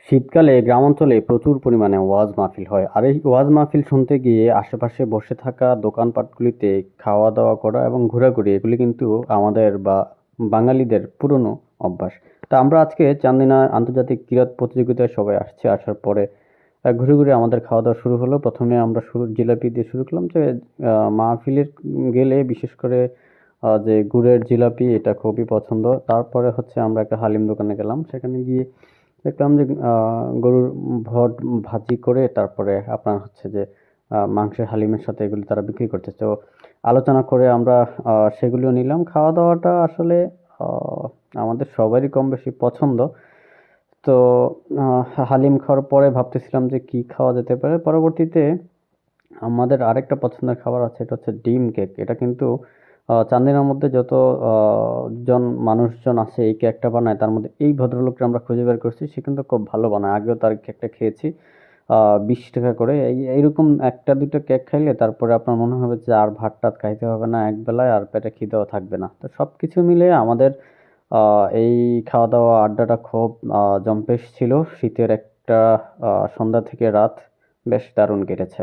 শীতকালে গ্রামাঞ্চলে প্রচুর পরিমাণে ওয়াজ মাহফিল হয়। আর এই ওয়াজ মাহফিল শুনতে গিয়ে আশেপাশে বসে থাকা দোকানপাটগুলিতে খাওয়া-দাওয়া করা এবং ঘোরাঘুরি এগুলি কিন্তু আমাদের বা বাঙালিদের পুরনো অভ্যাস। তা আমরা আজকে চান্দিনা আন্তর্জাতিক কিরাত প্রতিযোগিতায় সবাই আসছি। আসার পরে ঘুরে, ঘুরে আমাদের খাওয়া-দাওয়া শুরু হলো। ১ম এ আমরা জিলাপি দিয়ে শুরু করলাম যে মাহফিলে গেলে বিশেষ করে যে গুড়ের জিলাপি এটা খুবই পছন্দ। তারপরে হচ্ছে আমরা একটা হালিম দোকানে গেলাম। সেখানে গিয়ে দেখলাম যে গরুর ভাজি করে তারপরে আপনার হচ্ছে যে মাংসের হালিমের সাথে এগুলি তারা বিক্রি করতেছে। তো আলোচনা করে আমরা সেগুলিও নিলাম। খাওয়া-দাওয়াটা আসলে আ আমাদের সবারই কমবেশি পছন্দ। তো হালিম খাওয়ার পরে ভাবতেছিলাম যে কি খাওয়া যেতে পারে। পরবর্তীতে আমাদের আরেকটা পছন্দের খাবার আছে, এটা হচ্ছে ডিম কেক। এটা কিন্তু চান্দিনার মধ্যে যত আ মানুষজন আছে এই কেকটা বানায়, তার মধ্যে এই ভদ্রলোককে আমরা খুঁজে বের করছি। সে কিন্তু খুব ভালো বানায়। আগেও তার কেকটা খেয়েছি। ৳২০ করে। এইরকম ১ টা ২ টা কেক খাইলে তারপরে আপনার মনে হবে যে আর ভাত-টাত খাইতে হবে না একবেলায়, আর পেটে খিদেও থাকবে না। তো সবকিছু মিলিয়ে আমাদের আ এই খাওয়া-দাওয়া আড্ডাটা খুব জম্পেশ ছিল। শীতের একটা সন্ধ্যা থেকে রাত বেশ দারুণ কেটেছে।